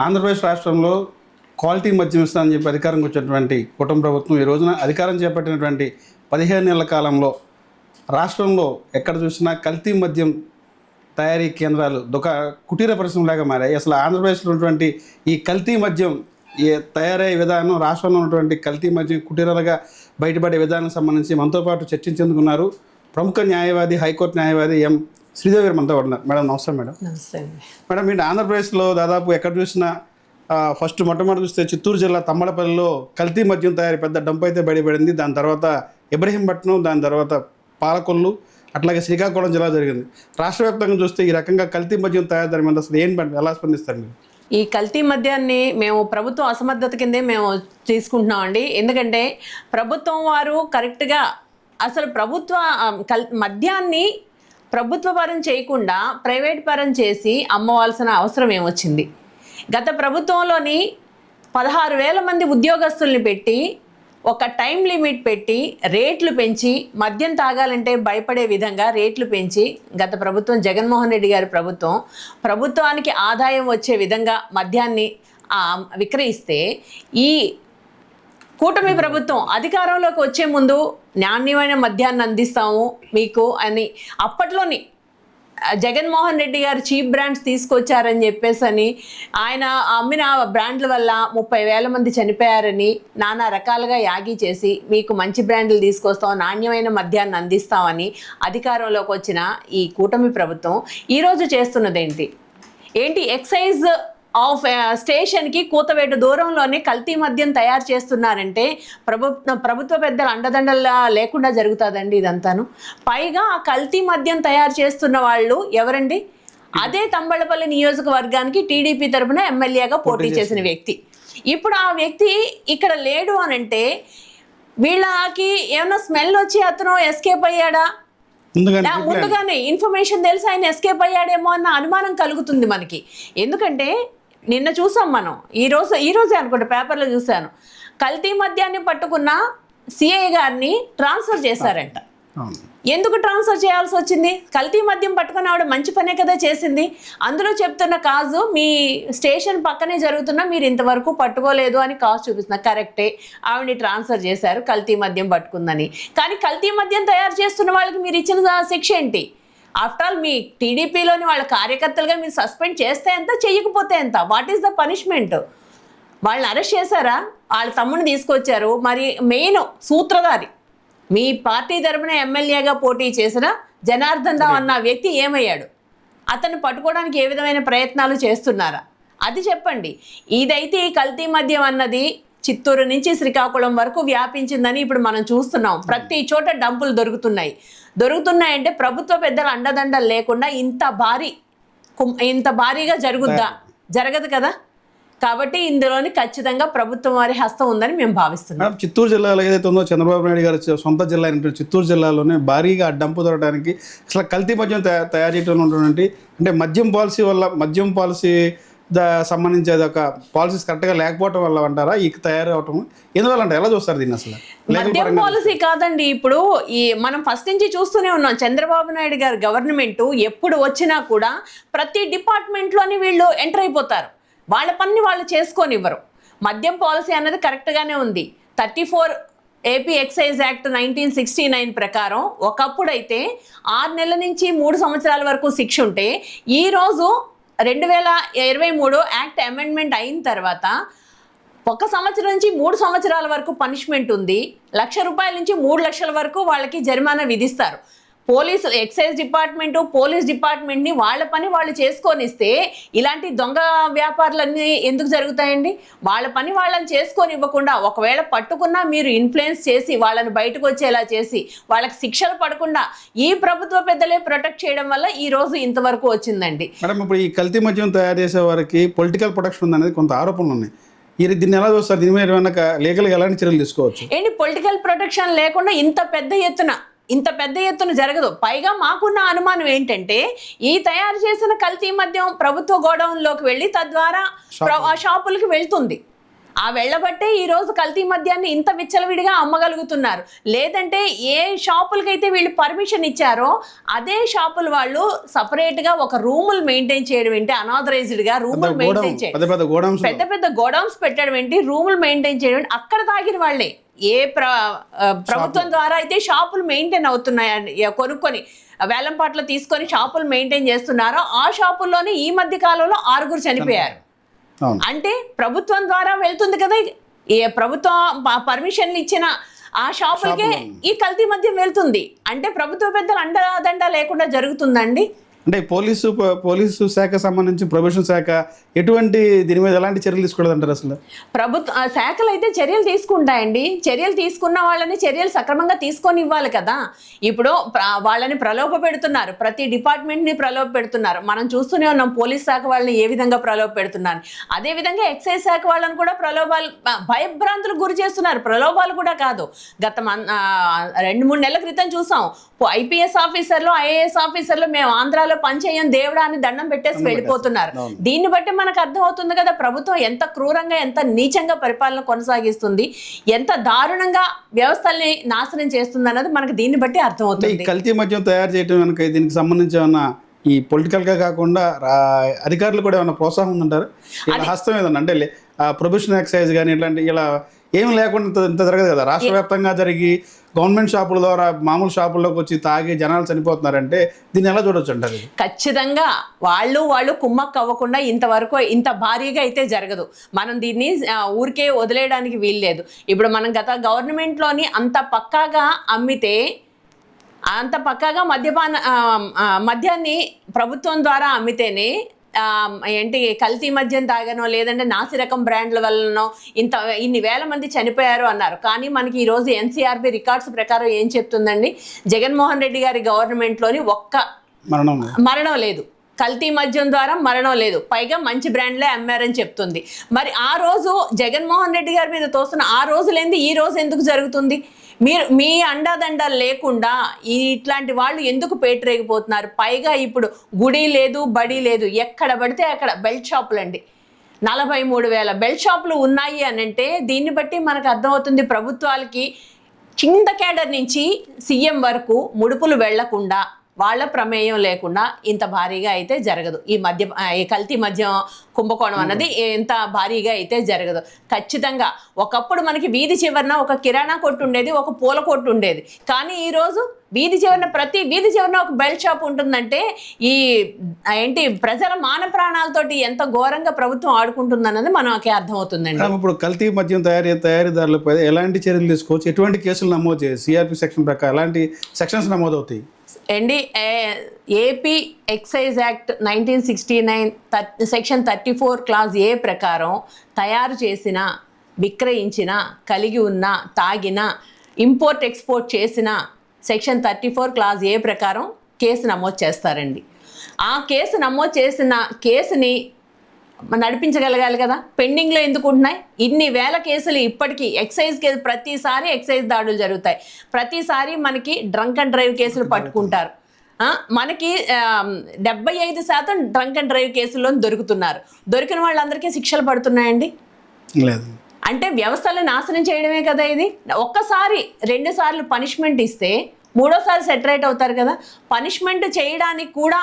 ఆంధ్రప్రదేశ్ రాష్ట్రంలో క్వాలిటీ మద్యం ఇస్తానని చెప్పి అధికారంకి వచ్చినటువంటి కుటుంబ ప్రభుత్వం ఈ రోజున అధికారం చేపట్టినటువంటి 15 నెలల కాలంలో రాష్ట్రంలో ఎక్కడ చూసినా కల్తీ మద్యం తయారీ కేంద్రాలు కుటీర పరిశ్రమలాగా మారాయి. అసలు ఆంధ్రప్రదేశ్లో ఉన్నటువంటి ఈ కల్తీ మద్యం తయారయ్యే విధానం, రాష్ట్రంలో ఉన్నటువంటి కల్తీ మద్యం కుటీరాలుగా బయటపడే విధానానికి సంబంధించి మనతో పాటు చర్చించేందుకున్నారు ప్రముఖ న్యాయవాది, హైకోర్టు న్యాయవాది ఎం శ్రీదేవి గారు మనతో ఉన్నారు. మేడం నమస్తే. మేడం మేడం మీరు ఆంధ్రప్రదేశ్లో దాదాపు ఎక్కడ చూసినా ఫస్ట్ మొట్టమొదటి చూస్తే చిత్తూరు జిల్లా తమ్మలపల్లిలో కల్తీ మద్యం తయారీ పెద్ద డంప్ అయితే బయటపడింది. దాని తర్వాత ఇబ్రహీంపట్నం, దాని తర్వాత పాలకొల్లు, అట్లాగే శ్రీకాకుళం జిల్లా జరిగింది. రాష్ట్ర వ్యాప్తంగా చూస్తే ఈ రకంగా కల్తీ మద్యం తయారు మీద అసలు ఎలా స్పందిస్తారు మీరు? ఈ కల్తీ మద్యాన్ని మేము ప్రభుత్వం అసమర్థత కిందే మేము తీసుకుంటున్నామండి. ఎందుకంటే ప్రభుత్వం వారు కరెక్ట్గా అసలు మద్యాన్ని ప్రభుత్వ పరం చేయకుండా ప్రైవేట్ పరం చేసి అమ్మవలసిన అవసరం ఏమొచ్చింది? గత ప్రభుత్వంలోని 16,000 మంది ఉద్యోగస్తుల్ని పెట్టి ఒక టైం లిమిట్ పెట్టి రేట్లు పెంచి మద్యం తాగాలంటే భయపడే విధంగా రేట్లు పెంచి గత ప్రభుత్వం జగన్మోహన్ రెడ్డి గారి ప్రభుత్వానికి ఆదాయం వచ్చే విధంగా మద్యాన్ని విక్రయిస్తే ఈ కూటమి ప్రభుత్వం అధికారంలోకి వచ్చే ముందు నాణ్యమైన మద్యాన్ని అందిస్తాము మీకు అని అప్పట్లోని జగన్మోహన్ రెడ్డి గారు చీప్ బ్రాండ్స్ తీసుకొచ్చారని చెప్పేసి ఆయన అమ్మిన బ్రాండ్ల వల్ల 30,000 మంది చనిపోయారని నానా రకాలుగా యాగి చేసి మీకు మంచి బ్రాండ్లు తీసుకొస్తాం, నాణ్యమైన మద్యాన్ని అందిస్తామని అధికారంలోకి వచ్చిన ఈ కూటమి ప్రభుత్వం ఈరోజు చేస్తున్నదేంటి? ఎక్సైజ్ ఆఫ్ స్టేషన్కి కూతవేటు దూరంలోనే కల్తీ మద్యం తయారు చేస్తున్నారంటే ప్రభుత్వ పెద్దల అండదండలా లేకుండా జరుగుతుందండి ఇదంతాను. పైగా ఆ కల్తీ మద్యం తయారు చేస్తున్న వాళ్ళు ఎవరండి? అదే తంబళపల్లి నియోజకవర్గానికి టీడీపీ తరఫున ఎమ్మెల్యేగా పోటీ చేసిన వ్యక్తి. ఇప్పుడు ఆ వ్యక్తి ఇక్కడ లేడు అనంటే వీళ్ళకి ఏమైనా స్మెల్ వచ్చి అతను ఎస్కేప్ అయ్యాడా? ముందుగానే ఇన్ఫర్మేషన్ తెలిసి ఆయన ఎస్కేప్ అయ్యాడేమో అన్న అనుమానం కలుగుతుంది మనకి. ఎందుకంటే నిన్న చూసాం మనం, ఈరోజే అనుకుంటా పేపర్లో చూశాను, కల్తీ మద్యాన్ని పట్టుకున్న సిఐ గారిని ట్రాన్స్ఫర్ చేశారంట. ఎందుకు ట్రాన్స్ఫర్ చేయాల్సి వచ్చింది? కల్తీ మద్యం పట్టుకుని ఆవిడ మంచి పనే కదా చేసింది. అందులో చెప్తున్న కాజు మీ స్టేషన్ పక్కనే జరుగుతున్నా మీరు ఇంతవరకు పట్టుకోలేదు అని కాజు చూపిస్తున్నారు. కరెక్టే, ఆవిడని ట్రాన్స్ఫర్ చేశారు కల్తీ మద్యం పట్టుకుందని. కానీ కల్తీ మద్యం తయారు చేస్తున్న వాళ్ళకి మీరు ఇచ్చిన శిక్ష ఏంటి? ఆఫ్టర్ ఆల్ మీ టీడీపీలోని వాళ్ళ కార్యకర్తలుగా మీరు సస్పెండ్ చేస్తే ఎంత, చెయ్యకపోతే ఎంత? What is the punishment? వాళ్ళని అరెస్ట్ చేశారా? వాళ్ళ తమ్ముడిని తీసుకొచ్చారు. మరి మెయిన్ సూత్రధారి మీ పార్టీ తరపున ఎమ్మెల్యేగా పోటీ చేసిన జనార్దన్ రావు అన్న వ్యక్తి ఏమయ్యాడు? అతన్ని పట్టుకోవడానికి ఏ విధమైన ప్రయత్నాలు చేస్తున్నారా? అది చెప్పండి. ఇదైతే ఈ కల్తీ మద్యం అన్నది చిత్తూరు నుంచి శ్రీకాకుళం వరకు వ్యాపించిందని ఇప్పుడు మనం చూస్తున్నాం. ప్రతి చోట డంపులు దొరుకుతున్నాయంటే ప్రభుత్వ పెద్దల అండదండలు లేకుండా ఇంత భారీగా జరగదు కదా. కాబట్టి ఇందులోని ఖచ్చితంగా ప్రభుత్వం వారి హస్తం ఉందని మేము భావిస్తున్నాం. చిత్తూరు జిల్లాలో ఏదైతే ఉందో చంద్రబాబు నాయుడు గారు సొంత జిల్లా అయినటువంటి చిత్తూరు జిల్లాలోనే భారీగా డంపు దొరకడానికి అసలు కల్తీ మద్యం తయారు చేయడంలో ఉన్నటువంటి అంటే మద్యం పాలసీ సంబంధించి అది ఒక పాలసీస్ కరెక్ట్గా లేకపోవటం వల్ల అంటారా ఈ తయారవటం? ఎందువల్ల అంటే ఎలా చూస్తారు దీన్ని? అసలు మద్యం పాలసీ కాదండి. ఇప్పుడు మనం ఫస్ట్ నుంచి చూస్తూనే ఉన్నాం, చంద్రబాబు నాయుడు గారి గవర్నమెంట్ ఎప్పుడు వచ్చినా కూడా ప్రతి డిపార్ట్మెంట్లోని వీళ్ళు ఎంటర్ అయిపోతారు. వాళ్ళ పని వాళ్ళు చేసుకోనివ్వరు. మద్యం పాలసీ అన్నది కరెక్ట్గానే ఉంది. 34 ఏపీ ఎక్సైజ్ యాక్ట్ 1969 ప్రకారం ఒకప్పుడైతే 6 నెలల నుంచి 3 సంవత్సరాల వరకు శిక్ష ఉంటే ఈరోజు 2023 యాక్ట్ అమెండ్మెంట్ అయిన తర్వాత 1 సంవత్సరం నుంచి 3 సంవత్సరాల వరకు పనిష్మెంట్ ఉంది. ₹1,00,000 నుంచి 3 లక్షల వరకు వాళ్ళకి జరిమానా విధిస్తారు. ఎక్సైజ్ డిపార్ట్మెంట్, పోలీస్ డిపార్ట్మెంట్ని వాళ్ళ పని వాళ్ళు చేసుకొనిస్తే ఇలాంటి దొంగ వ్యాపారాలన్నీ ఎందుకు జరుగుతాయండి? వాళ్ళ పని వాళ్ళని చేసుకొని ఇవ్వకుండా ఒకవేళ పట్టుకున్నా మీరు ఇన్ఫ్లుయెన్స్ చేసి వాళ్ళని బయటకు వచ్చేలా చేసి వాళ్ళకి శిక్షలు పడకుండా ఈ ప్రభుత్వ పెద్దలే ప్రొటెక్ట్ చేయడం వల్ల ఈ రోజు ఇంతవరకు వచ్చిందండి. మేడం ఇప్పుడు ఈ కల్తీ మద్యం తయారు చేసే వారికి పొలిటికల్ ప్రొటెక్షన్ ఉందనేది కొంత ఆరోపణలు ఉన్నాయి. దీన్ని ఎలా చూస్తారు? దీని మీద ఏమైనా లీగల్గా ఎలాంటి చర్యలు తీసుకోవచ్చు? పొలిటికల్ ప్రొటెక్షన్ లేకుండా ఇంత పెద్ద ఎత్తున జరగదు. పైగా మాకున్న అనుమానం ఏంటంటే ఈ తయారు చేసిన కల్తీ మద్యం ప్రభుత్వ గోడౌన్లోకి వెళ్ళి తద్వారా షాపులకి వెళ్తుంది. ఆ వెళ్ళబట్టే ఈరోజు కల్తీ మద్యాన్ని ఇంత విచ్చలవిడిగా అమ్మగలుగుతున్నారు. లేదంటే ఏ షాపులకైతే వీళ్ళు పర్మిషన్ ఇచ్చారో అదే షాపుల వాళ్ళు సపరేట్గా ఒక రూములు మెయింటైన్ చేయడం ఏంటి, అనాథరైజ్డ్గా రూములు మెయింటైన్ చేయడం, పెద్ద పెద్ద గోడౌన్స్ పెట్టడం ఏంటి, రూములు మెయింటైన్ చేయడం ఏంటి, అక్కడ తాగిన వాళ్ళే. ఏ ప్రభుత్వం ద్వారా అయితే షాపులు మెయింటైన్ అవుతున్నాయని కొనుక్కొని వేలంపాట్లో తీసుకొని షాపులు మెయింటైన్ చేస్తున్నారో ఆ షాపుల్లోనే ఈ మధ్య కాలంలో 6 చనిపోయారు. అంటే ప్రభుత్వం ద్వారా వెళ్తుంది కదా, ఏ ప్రభుత్వం పర్మిషన్లు ఇచ్చిన ఆ షాపులకే ఈ కల్తీ మద్యం వెళ్తుంది. అంటే ప్రభుత్వ పెద్దలు అండదండ లేకుండా జరుగుతుందండి. అంటే పోలీసు శాఖ సంబంధించి ప్రొబేషన్ శాఖ ఎటువంటి దీని మీద ఎలాంటి చర్యలు తీసుకోవద్దంటారు? అసలు ప్రభుత్వ శాఖలు అయితే చర్యలు తీసుకుంటాయండి. చర్యలు తీసుకున్న వాళ్ళని చర్యలు సక్రమంగా తీసుకొని ఇవ్వాలి కదా. ఇప్పుడు వాళ్ళని ప్రలోభ పెడుతున్నారు, ప్రతి డిపార్ట్మెంట్ని ప్రలోభ పెడుతున్నారు. మనం చూస్తూనే ఉన్నాం పోలీస్ శాఖ వాళ్ళని ఏ విధంగా ప్రలోభ పెడుతున్నారు. అదేవిధంగా ఎక్సైజ్ శాఖ వాళ్ళని కూడా ప్రలోభాలు, భయభ్రాంతులకు గురి చేస్తున్నారు. ప్రలోభాలు కూడా కాదు, గత 2-3 నెలల క్రితం చూసాం ఐపీఎస్ ఆఫీసర్లు, ఐఏఎస్ ఆఫీసర్లు మేము ఆంధ్రాలో పనిచేయం దేవుడా అని దండం పెట్టేసి వెళ్ళిపోతున్నారు. దీన్ని బట్టి మనకు అర్థం అవుతుంది కదా ప్రభుత్వం ఎంత క్రూరంగా, ఎంత నీచంగా పరిపాలన కొనసాగిస్తుంది, ఎంత దారుణంగా వ్యవస్థల్ని నాశనం చేస్తుంది అన్నది మనకు దీన్ని బట్టి అర్థం అవుతుంది. కల్తీ మద్యం తయారు చేయడం కనుక దీనికి సంబంధించి ఏమన్నా ఈ పొలిటికల్గా కాకుండా అధికారులు కూడా ఏమైనా ప్రోత్సాహం ఉందంటారు? హస్తం ఏదన్నా అంటే ప్రొబేషన్ ఎక్సైజ్ కానీ ఇట్లాంటి ఇలా ఏమి లేకుండా ఇంత జరగదు కదా. రాష్ట్ర వ్యాప్తంగా జరిగి గవర్నమెంట్ షాపుల ద్వారా మామూలు షాపుల్లోకి వచ్చి తాగి జనాలు చనిపోతున్నారంటే దీన్ని ఎలా చూడొచ్చు అంటారు? ఖచ్చితంగా వాళ్ళు కుమ్మక్కు అవ్వకుండా ఇంతవరకు ఇంత భారీగా అయితే జరగదు. మనం దీన్ని ఊరికే వదిలేయడానికి వీల్లేదు. ఇప్పుడు మనం గత గవర్నమెంట్లోని అంత పక్కాగా అమ్మితే, అంత పక్కాగా మద్యాన్ని ప్రభుత్వం ద్వారా అమ్మితేనే ఏంటి కల్తీ మద్యం తాగానో లేదంటే నాసిరకం బ్రాండ్ల వల్లనో ఇన్ని వేల మంది చనిపోయారు అన్నారు. కానీ మనకి ఈరోజు ఎన్సీఆర్బీ రికార్డ్స్ ప్రకారం ఏం చెప్తుందండి, జగన్మోహన్ రెడ్డి గారి గవర్నమెంట్లోని ఒక్క మరణం లేదు, కల్తీ మద్యం ద్వారా మరణం లేదు, పైగా మంచి బ్రాండ్లే అమ్మారని చెప్తుంది. మరి ఆ రోజు జగన్మోహన్ రెడ్డి గారి మీద తోస్తున్న ఆ రోజులేంది ఈ రోజు ఎందుకు జరుగుతుంది? మీ అండాదండ లేకుండా ఇట్లాంటి వాళ్ళు ఎందుకు పేటరేగిపోతున్నారు? పైగా ఇప్పుడు గుడి లేదు, బడి లేదు, ఎక్కడ పడితే అక్కడ బెల్ట్ షాపులు అండి. 43,000 బెల్ట్ షాపులు ఉన్నాయి అని అంటే దీన్ని బట్టి మనకు అర్థమవుతుంది ప్రభుత్వాలకి కింద కేడర్ నుంచి సీఎం వరకు ముడుపులు వెళ్లకుండా, వాళ్ళ ప్రమేయం లేకుండా ఇంత భారీగా అయితే జరగదు. ఈ కల్తీ మద్యం కుంభకోణం అన్నది ఎంత భారీగా అయితే జరగదు. ఖచ్చితంగా ఒకప్పుడు మనకి వీధి చివరన ఒక కిరాణా కొట్టు ఉండేది, ఒక పూల కొట్టు ఉండేది. కానీ ఈరోజు ప్రతి వీధి చివరన ఒక బెల్ట్ షాప్ ఉంటుందంటే ప్రజల మాన ప్రాణాలతోటి ఎంత ఘోరంగా ప్రభుత్వం ఆడుకుంటుందన్నది మనకి అర్థమవుతుందండి. ఇప్పుడు కల్తీ మద్యం తయారీదారులపై ఎలాంటి చర్యలు తీసుకోవచ్చు? ఎటువంటి కేసులు నమోదు చేయాలి? సిఆర్పి సెక్షన్ ప్రకారం ఎలాంటి సెక్షన్స్ నమోదవుతాయి? AP excise act 1969 section 34 clause A ప్రకారం తయారు చేసిన, విక్రయించిన, కలిగి ఉన్న, తాగిన, ఇంపోర్ట్ ఎక్స్పోర్ట్ చేసిన సెక్షన్ 34 క్లాజ్ ఏ ప్రకారం కేసు నమోదు చేస్తారండి. ఆ కేసు నమోదు చేసిన కేసుని నడిపించగలగాలి కదా. పెండింగ్లో ఎందుకు ఉంటున్నాయి? ఇన్ని వేల కేసులు ఇప్పటికీ ఎక్సైజ్ కేసు, ప్రతిసారి ఎక్సైజ్ దాడులు జరుగుతాయి, ప్రతిసారి మనకి డ్రంక్ అండ్ డ్రైవ్ కేసులు పట్టుకుంటారు. మనకి 75% డ్రంక్ అండ్ డ్రైవ్ కేసుల్లో దొరుకుతున్నారు. దొరికిన వాళ్ళందరికీ శిక్షలు పడుతున్నాయండి. అంటే వ్యవస్థలను నాశనం చేయడమే కదా ఇది. ఒక్కసారి 2 సార్లు పనిష్మెంట్ ఇస్తే 3వ సారి సెటరేట్ అవుతారు కదా. పనిష్మెంట్ చేయడానికి కూడా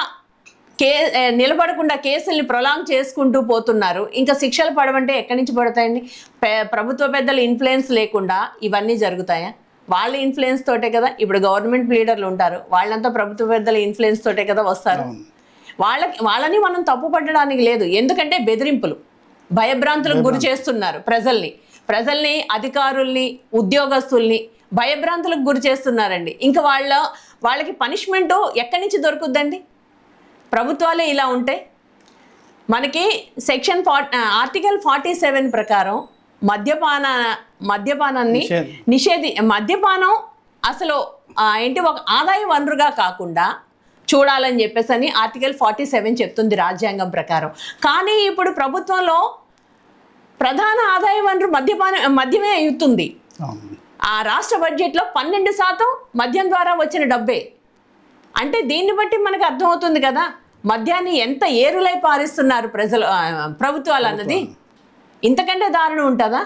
నిలబడకుండా కేసుల్ని ప్రొలాంగ్ చేసుకుంటూ పోతున్నారు. ఇంకా శిక్షలు పడవంటే ఎక్కడి నుంచి పడతాయండి? ప్రభుత్వ పెద్దల ఇన్ఫ్లుయెన్స్ లేకుండా ఇవన్నీ జరుగుతాయా? వాళ్ళ ఇన్ఫ్లుయెన్స్ తోటే కదా. ఇప్పుడు గవర్నమెంట్ లీడర్లు ఉంటారు, వాళ్ళంతా ప్రభుత్వ పెద్దల ఇన్ఫ్లుయెన్స్ తోటే కదా వస్తారు. వాళ్ళని మనం తప్పు పట్టడానికి లేదు. ఎందుకంటే బెదిరింపులు, భయభ్రాంతులకు గురి చేస్తున్నారు ప్రజల్ని, అధికారుల్ని, ఉద్యోగస్తుల్ని భయభ్రాంతులకు గురి చేస్తున్నారండి. ఇంకా వాళ్ళకి పనిష్మెంట్ ఎక్కడి నుంచి దొరుకుద్దండి? ప్రభుత్వాలే ఇలా ఉంటే మనకి సెక్షన్ ఆర్టికల్ 47 ప్రకారం మద్యపానాన్ని మద్యపానం అసలు ఒక ఆదాయ వనరుగా కాకుండా చూడాలని చెప్పేసి ఆర్టికల్ 47 చెప్తుంది రాజ్యాంగం ప్రకారం. కానీ ఇప్పుడు ప్రభుత్వంలో ప్రధాన ఆదాయ వనరు మద్యమే అవుతుంది. ఆ రాష్ట్ర బడ్జెట్లో 12% మద్యం ద్వారా వచ్చిన డబ్బే. అంటే దీన్ని బట్టి మనకు అర్థమవుతుంది కదా మద్యాన్ని ఎంత ఏరులై పారిస్తున్నారు ప్రభుత్వాలు అన్నది. ఇంతకంటే దారుణం ఉంటుందా?